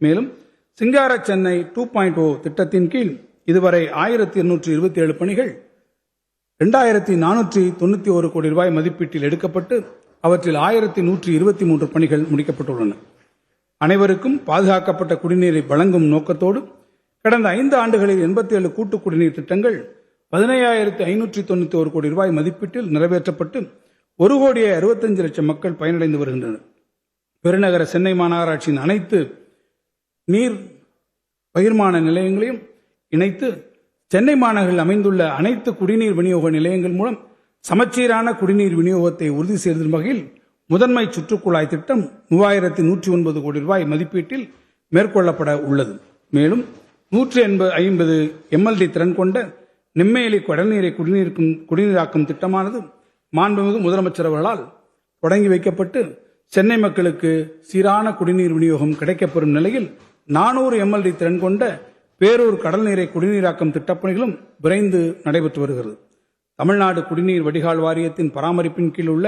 மேலும் சிங்கார சென்னை 2.0 திட்டத்தின் கீழ் இதுவரை 1827 பணிகள் 2491 கோடி ரூபாய் மதிப்பீட்டில் எடுக்கப்பட்டு அவற்றில் 1123 பணிகள் முடிக்கப்பட்டுள்ளன. அனைவருக்கும் பாதுகாக்கப்பட்ட குடிநீரை வழங்கும் நோக்கத்தோடு கடந்த 5 ஆண்டுகளில் 87 கூட்டு குடிநீர் திட்டங்கள் 15,591 கோடி ரூபாய் மதிப்பீட்டில் நிறைவேற்றப்பட்டு 1,65,00,000 மக்கள் பயனடைந்து வருகின்றனர். பெருநகர சென்னை மாநகராட்சியின் அனைத்து நீர் பகிர்மான நிலையங்களையும் இணைத்து சென்னை மாநகரில் அமைந்துள்ள அனைத்து குடிநீர் விநியோக நிலையங்கள் மூலம் சமச்சீரான குடிநீர் விநியோகத்தை உறுதி செய்தல் வகையில் முதன்மை சுற்றுக்குழாய் திட்டம் 3,109 கோடி ரூபாய் மதிப்பீட்டில் மேற்கொள்ளப்பட உள்ளது. மேலும் 150 MLD திறன் கொண்ட நெம்மேலி கடல்நீரை குடிநீராக்கும் திட்டமானது மாண்புமிகு முதலமைச்சர் அவர்களால் தொடங்கி வைக்கப்பட்டு சென்னை மக்களுக்கு சீரான குடிநீர் விநியோகம் கிடைக்கப்பெறும் நிலையில் 400 MLD திறன் கொண்ட பேரூர் கடல்நீரை குடிநீராக்கும் திட்டப்பணிகளும் விரைந்து நடைபெற்று வருகிறது. தமிழ்நாடு குடிநீர் வடிகால் வாரியத்தின் பராமரிப்பின் கீழ் உள்ள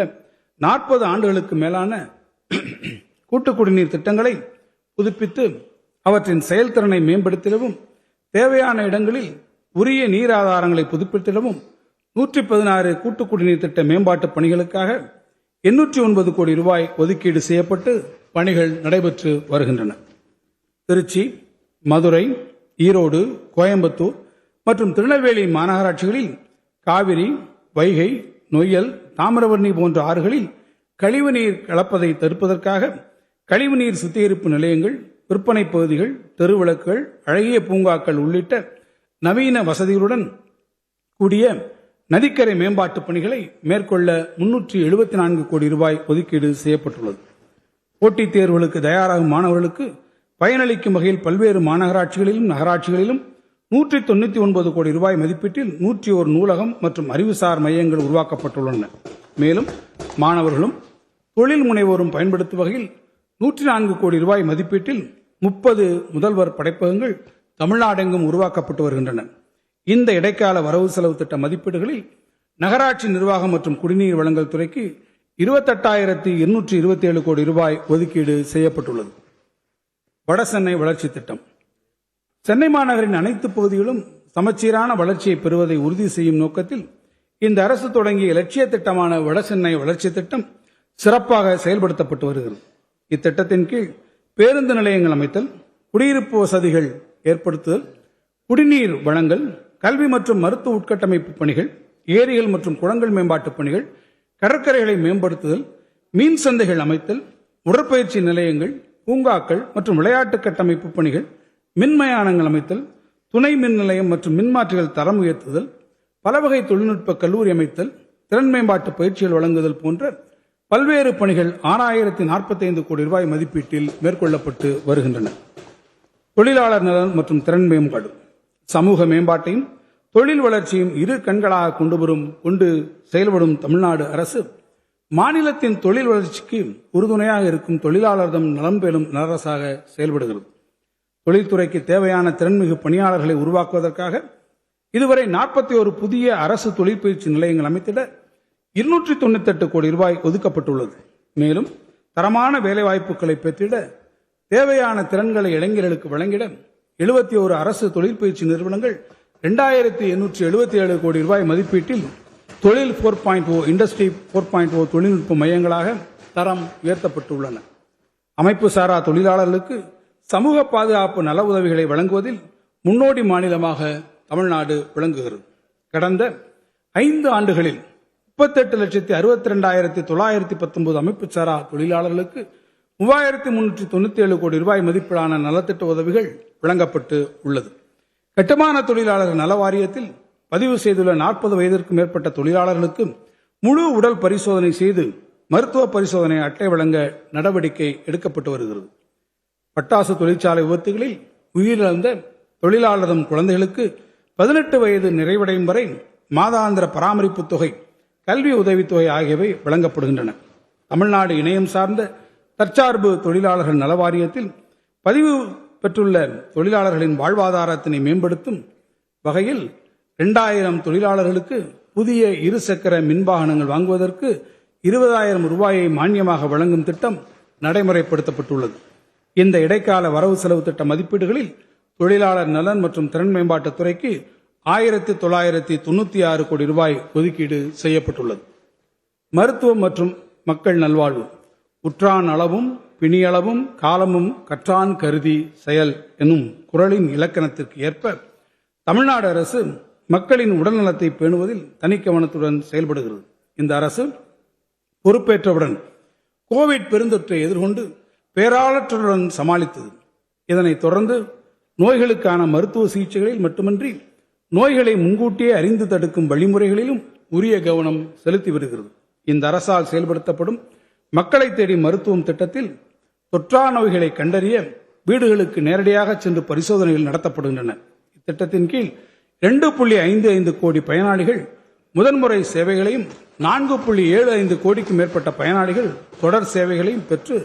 40 ஆண்டுகளுக்கு மேலான கூட்டு குடிநீர் திட்டங்களை புதுப்பித்து அவற்றின் செயல்திறனை மேம்படுத்திடவும் தேவையான இடங்களில் உரிய நீர் ஆதாரங்களை புதுப்பித்திடவும் 116 கூட்டு குடிநீர் திட்ட மேம்பாட்டு பணிகளுக்காக 809 கோடி ரூபாய் ஒதுக்கீடு செய்யப்பட்டு பணிகள் நடைபெற்று வருகின்றன. திருச்சி, மதுரை, ஈரோடு, கோயம்புத்தூர் மற்றும் திருநெல்வேலி மாநகராட்சிகளில் காவிரி, வைகை, நொய்யல், தாமிரபரணி போன்ற ஆறுகளில் கழிவுநீர் கலப்பதை தடுப்பதற்காக கழிவுநீர் சுத்திகரிப்பு நிலையங்கள், விற்பனை பகுதிகள், தெருவிளக்குகள், அழகிய பூங்காக்கள் உள்ளிட்ட நவீன வசதிகளுடன் கூடிய நதிக்கரை மேம்பாட்டு பணிகளை மேற்கொள்ள 374 கோடி ரூபாய் ஒதுக்கீடு செய்யப்பட்டுள்ளது. போட்டித் தேர்வுகளுக்கு தயாராகும் மாணவர்களுக்கு பயனளிக்கும் வகையில் பல்வேறு மாநகராட்சிகளிலும் நகராட்சிகளிலும் 199 கோடி ரூபாய் மதிப்பீட்டில் 101 நூலகம் மற்றும் அறிவுசார் மையங்கள் உருவாக்கப்பட்டுள்ளன. மேலும் மாணவர்களும் தொழில் முனைவோரும் பயன்படுத்தும் வகையில் 104 கோடி ரூபாய் மதிப்பீட்டில் 30 முதல்வர் படைப்பகங்கள் தமிழ்நாடெங்கும் உருவாக்கப்பட்டு வருகின்றன. இந்த இடைக்கால வரவு செலவு திட்ட மதிப்பீடுகளில் நகராட்சி நிர்வாகம் மற்றும் குடிநீர் வழங்கல் துறைக்கு 28,227 கோடி ரூபாய் ஒதுக்கீடு செய்யப்பட்டுள்ளது. வடசென்னை வளர்ச்சி திட்டம் சென்னை மாநகரின் அனைத்து பகுதிகளும் சமச்சீரான வளர்ச்சியை பெறுவதை உறுதி செய்யும் நோக்கத்தில் இந்த அரசு தொடங்கிய இலட்சிய திட்டமான வடசென்னை வளர்ச்சி திட்டம் சிறப்பாக செயல்படுத்தப்பட்டு வருகிறது. இத்திட்டத்தின் கீழ் பேருந்து நிலையங்கள் அமைத்தல், குடியிருப்பு வசதிகள் ஏற்படுத்துதல், குடிநீர் வழங்கல், கல்வி மற்றும் மருத்துவ உட்கட்டமைப்பு பணிகள், ஏரிகள் மற்றும் குளங்கள் மேம்பாட்டு பணிகள், கடற்கரைகளை மேம்படுத்துதல், மீன் சந்தைகள் அமைத்தல், உடற்பயிற்சி நிலையங்கள், பூங்காக்கள் மற்றும் விளையாட்டு கட்டமைப்பு பணிகள், மின்மயானங்கள் அமைத்தல், துணை மின் நிலையம் மற்றும் மின்மாற்றிகள் தரம் உயர்த்துதல், பலவகை தொழில்நுட்ப கல்லூரி அமைத்தல், திறன் மேம்பாட்டு பயிற்சிகள் வழங்குதல் போன்ற பல்வேறு பணிகள் 6,045 கோடி ரூபாய் மதிப்பீட்டில் மேற்கொள்ளப்பட்டு வருகின்றன. தொழிலாளர் நலன் மற்றும் திறன் மேம்பாடு சமூக மேம்பாட்டையும் தொழில் வளர்ச்சியும் இரு கண்களாக கொண்டு செயல்படும் தமிழ்நாடு அரசு மாநிலத்தின் தொழில் வளர்ச்சிக்கு உறுதுணையாக இருக்கும் தொழிலாளர்தம் நலம் பெறும் அரசாக செயல்படுகிறது. தொழில்துறைக்கு தேவையான திறன்மிகு பணியாளர்களை உருவாக்குவதற்காக இதுவரை 41 புதிய அரசு தொழிற்பயிற்சி நிலையங்கள் அமைத்திட 298 கோடி ரூபாய் ஒதுக்கப்பட்டுள்ளது. மேலும் தரமான வேலைவாய்ப்புகளை பெற்றிட தேவையான திறன்களை இளைஞர்களுக்கு வழங்கிட 71 அரசு தொழிற்பயிற்சி நிறுவனங்கள் 2,877 கோடி ரூபாய் மதிப்பீட்டில் தொழில் 4.0 இண்டஸ்ட்ரி 4.0 தொழில்நுட்ப மையங்களாக தரம் உயர்த்தப்பட்டுள்ளன. அமைப்பு சாரா தொழிலாளர்களுக்கு சமூக பாதுகாப்பு நல உதவிகளை வழங்குவதில் முன்னோடி மாநிலமாக தமிழ்நாடு விளங்குகிறது. கடந்த 5 ஆண்டுகளில் 38,62,919 அமைப்பு சாரா தொழிலாளர்களுக்கு 3,397 கோடி ரூபாய் மதிப்பிலான நலத்திட்ட உதவிகள் வழங்கப்பட்டு உள்ளது. கட்டுமான தொழிலாளர் நல வாரியத்தில் பதிவு செய்துள்ள 40 வயதிற்கு மேற்பட்ட தொழிலாளர்களுக்கு முழு உடல் பரிசோதனை செய்து மருத்துவ பரிசோதனை அட்டை வழங்க நடவடிக்கை எடுக்கப்பட்டு வருகிறது. பட்டாசு தொழிற்சாலை விபத்துகளில் உயிரிழந்த தொழிலாளரும் குழந்தைகளுக்கு 18 வயது நிறைவடையும் வரை மாதாந்திர பராமரிப்பு தொகை, கல்வி உதவித்தொகை ஆகியவை வழங்கப்படுகின்றன. தமிழ்நாடு இணையம் சார்ந்த தற்சார்பு தொழிலாளர்கள் நல வாரியத்தில் பதிவு பெற்றுள்ள தொழிலாளர்களின் வாழ்வாதாரத்தினை மேம்படுத்தும் வகையில் 2000 தொழிலாளர்களுக்கு புதிய இருசக்கர மின்வாகனங்கள் வாங்குவதற்கு 20,000 ரூபாயை மானியமாக வழங்கும் திட்டம் நடைமுறைப்படுத்தப்பட்டுள்ளது. இந்த இடைக்கால வரவு செலவு திட்ட மதிப்பீடுகளில் தொழிலாளர் நலன் மற்றும் திறன் மேம்பாட்டுத் துறைக்கு 1996 கோடி ரூபாய் ஒதுக்கீடு செய்யப்பட்டுள்ளது. மருத்துவம் மற்றும் மக்கள் நல்வாழ்வு. உற்றான் அளவும் பிணியளவும் காலமும் கற்றான் கருதி செயல் எனும் குறளின் இலக்கணத்திற்கு ஏற்ப தமிழ்நாடு அரசு மக்களின் உடல்நலத்தை பேணுவதில் தனிக்கவனத்துடன் செயல்படுகிறது. இந்த அரசு பொறுப்பேற்றவுடன் கோவிட் பெருந்தொற்றை எதிர்கொண்டு பேராளற்றுடன் சமாளித்தது. இதனைத் தொடர்ந்து நோய்களுக்கான மருத்துவ சிகிச்சைகளில் மட்டுமின்றி நோய்களை முன்கூட்டியே அறிந்து தடுக்கும் வழிமுறைகளிலும் உரிய கவனம் செலுத்தி வருகிறது. இந்த அரசால் செயல்படுத்தப்படும் மக்களை தேடி மருத்துவம் திட்டத்தில் தொற்றா நோய்களை கண்டறிய வீடுகளுக்கு நேரடியாக சென்று பரிசோதனைகள் நடத்தப்படுகின்றன. இத்திட்டத்தின் கீழ் 2.55 கோடி பயனாளிகள் முதன்முறை சேவைகளையும் 4.75 கோடிக்கு மேற்பட்ட பயனாளிகள் தொடர் சேவைகளையும் பெற்று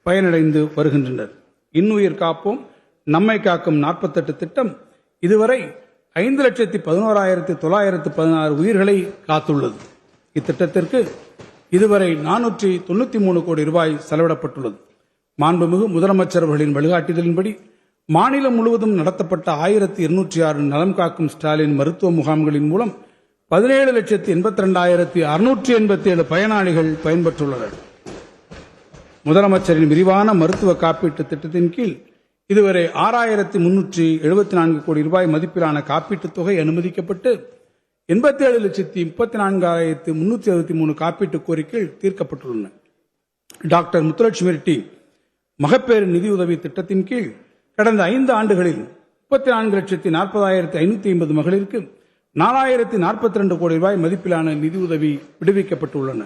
பயனடைந்து வருகின்றனர். இன்னுயிர் காப்போம் நம்மை காக்கும் 48 திட்டம் இதுவரை 5,11,916 உயிர்களை காத்துள்ளது. இத்திட்டத்திற்கு இதுவரை 493 கோடி ரூபாய் செலவிடப்பட்டுள்ளது. மாண்புமிகு முதலமைச்சர் அவர்களின் வழிகாட்டுதலின்படி மாநிலம் முழுவதும் நடத்தப்பட்ட 1206 நலம் காக்கும் ஸ்டாலின் மருத்துவ முகாம்களின் மூலம் 17,82,687 பயனாளிகள் பயன்பெற்றுள்ளனர். முதலமைச்சரின் விரிவான மருத்துவ காப்பீட்டு திட்டத்தின் கீழ் இதுவரை 6,374 கோடி ரூபாய் மதிப்பிலான காப்பீட்டுத் தொகை அனுமதிக்கப்பட்டு 87,34,363 காப்பீட்டு கோரிக்கைகள் தீர்க்கப்பட்டுள்ளன. டாக்டர் முத்துலட்சுமி ரெட்டி மகப்பேறு நிதியுதவி திட்டத்தின் கீழ் கடந்த 5 ஆண்டுகளில் 34,40,550 மகளிருக்கு 4,042 கோடி ரூபாய் மதிப்பிலான நிதியுதவி விடுவிக்கப்பட்டுள்ளன.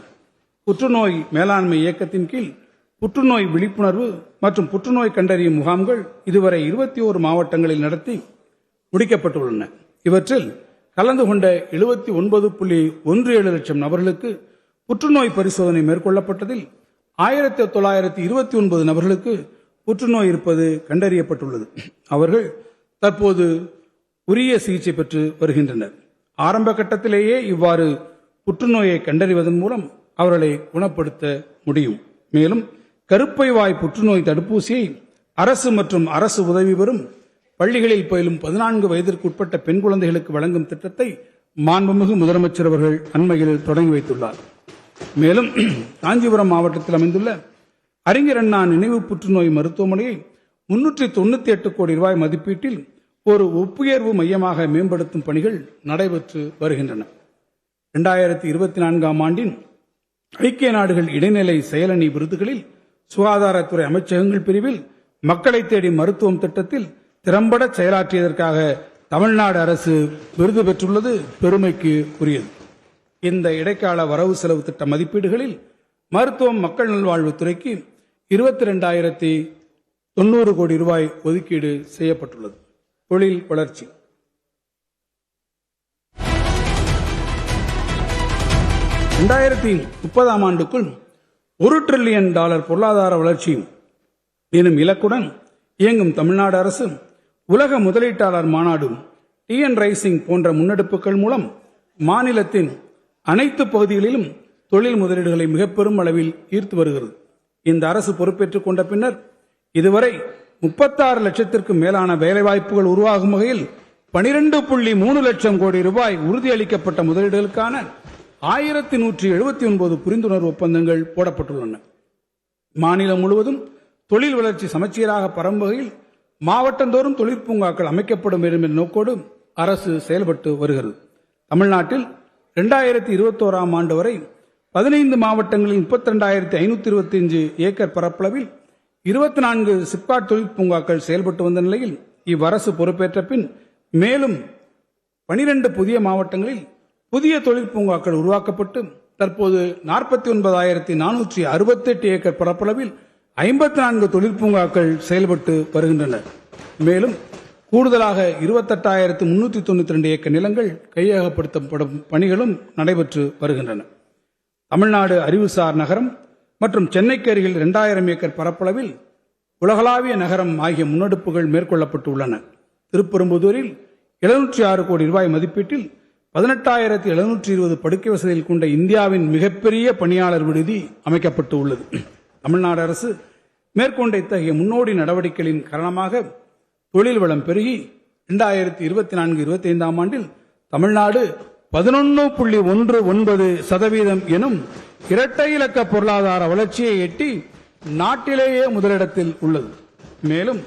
புற்றுநோய் மேலாண்மை இயக்கத்தின் கீழ் புற்றுநோய் விழிப்புணர்வு மற்றும் புற்றுநோய் கண்டறியும் முகாம்கள் இதுவரை 21 மாவட்டங்களில் நடத்தி முடிக்கப்பட்டுள்ளன. இவற்றில் கலந்து கொண்ட 79.17 லட்சம் நபர்களுக்கு புற்றுநோய் பரிசோதனை மேற்கொள்ளப்பட்டதில் 1929 நபர்களுக்கு புற்றுநோய் இருப்பது கண்டறியப்பட்டுள்ளது. அவர்கள் தற்போது உரிய சிகிச்சை பெற்று வருகின்றனர். ஆரம்ப கட்டத்திலேயே இவ்வாறு புற்றுநோயை கண்டறிவதன் மூலம் அவர்களை குணப்படுத்த முடியும். மேலும் கருப்பை வாய் புற்றுநோய் தடுப்பூசியை அரசு மற்றும் அரசு உதவி பெறும் பள்ளிகளில் பயிலும் 14 வயதிற்கு உட்பட்ட பெண் குழந்தைகளுக்கு வழங்கும் திட்டத்தை மாண்புமிகு முதலமைச்சர் அவர்கள் அண்மையில் தொடங்கி வைத்துள்ளார். மேலும் காஞ்சிபுரம் மாவட்டத்தில் அமைந்துள்ள அறிஞர் அண்ணா நினைவு புற்றுநோய் மருத்துவமனையை 398 கோடி ரூபாய் மதிப்பீட்டில் ஒரு ஒப்புயர்வு மையமாக மேம்படுத்தும் பணிகள் நடைபெற்று வருகின்றன. 2024 ஆண்டின் ஐக்கிய நாடுகள் இடைநிலை செயலணி விருதுகளில் சுகாதாரத்துறை அமைச்சகங்கள் பிரிவில் மக்களை தேடி மருத்துவம் திட்டத்தில் திறம்பட செயலாற்றியதற்காக தமிழ்நாடு அரசு விருது பெற்றுள்ளது பெருமைக்கு உரியது. இந்த இடைக்கால வரவு செலவு திட்ட மதிப்பீடுகளில் மருத்துவம் மக்கள் நல்வாழ்வுத்துறைக்கு 22,090 கோடி ரூபாய் ஒதுக்கீடு செய்யப்பட்டுள்ளது. தொழில் வளர்ச்சி. 2030 ஆண்டுக்குள் $1 டிரில்லியன் பொருளாதார வளர்ச்சி எனும் இலக்குடன் இயங்கும் தமிழ்நாடு அரசு உலக முதலீட்டாளர் மாநாடு TN ரைசிங் போன்ற முன்னெடுப்புகள் மூலம் மாநிலத்தின் அனைத்து பகுதிகளிலும் தொழில் முதலீடுகளை மிக பெரும் அளவில் ஈர்த்து வருகிறது. இந்த அரசு பொறுப்பேற்றுக் கொண்ட பின்னர் இதுவரை 36 லட்சத்திற்கும் மேலான வேலைவாய்ப்புகள் உருவாகும் வகையில் 12.3 லட்சம் கோடி ரூபாய் உறுதியளிக்கப்பட்ட முதலீடுகளுக்கான 1179 புரிந்துணர்வு ஒப்பந்தங்கள் போடப்பட்டுள்ளன. மாநிலம் முழுவதும் தொழில் வளர்ச்சி சமச்சீராக பரவும் வகையில் மாவட்டந்தோறும் தொழிற்பூங்காக்கள் அமைக்கப்படும் என்ற நோக்கோடு அரசு செயல்பட்டு வருகிறது. தமிழ்நாட்டில் 2021 ஆண்டு வரை 15 மாவட்டங்களில் 32,525 ஏக்கர் பரப்பளவில் 24 சிப்காட் தொழிற்பூங்காக்கள் செயல்பட்டு வந்த நிலையில் இவ்வரசு பொறுப்பேற்ற பின் மேலும் 12 புதிய மாவட்டங்களில் புதிய தொழிற்பூங்காக்கள் உருவாக்கப்பட்டு தற்போது 49,468 ஏக்கர் பரப்பளவில் 54 தொழிற்பூங்காக்கள் செயல்பட்டு வருகின்றன. மேலும் கூடுதலாக 28,392 ஏக்கர் நிலங்கள் கையகப்படுத்தப்படும் பணிகளும் நடைபெற்று வருகின்றன. தமிழ்நாடு அறிவுசார் நகரம் மற்றும் சென்னைக்கு அருகில் 2,000 ஏக்கர் பரப்பளவில் உலகளாவிய நகரம் ஆகிய முன்னெடுப்புகள் மேற்கொள்ளப்பட்டுள்ளன. திருப்பெரும்புதூரில் 706 கோடி ரூபாய் மதிப்பீட்டில் 18,720 படுக்கை வசதிகள் கொண்ட இந்தியாவின் மிகப்பெரிய பணியாளர் விடுதி அமைக்கப்பட்டு உள்ளது. தமிழ்நாடு அரசு மேற்கொண்ட இத்தகைய முன்னோடி நடவடிக்கைகளின் காரணமாக தொழில் வளம் பெருகி 2024-25 ஆண்டில் தமிழ்நாடு 11.19% எனும் இரட்டை இலக்க பொருளாதார வளர்ச்சியை எட்டி நாட்டிலேயே முதலிடத்தில் உள்ளது. மேலும்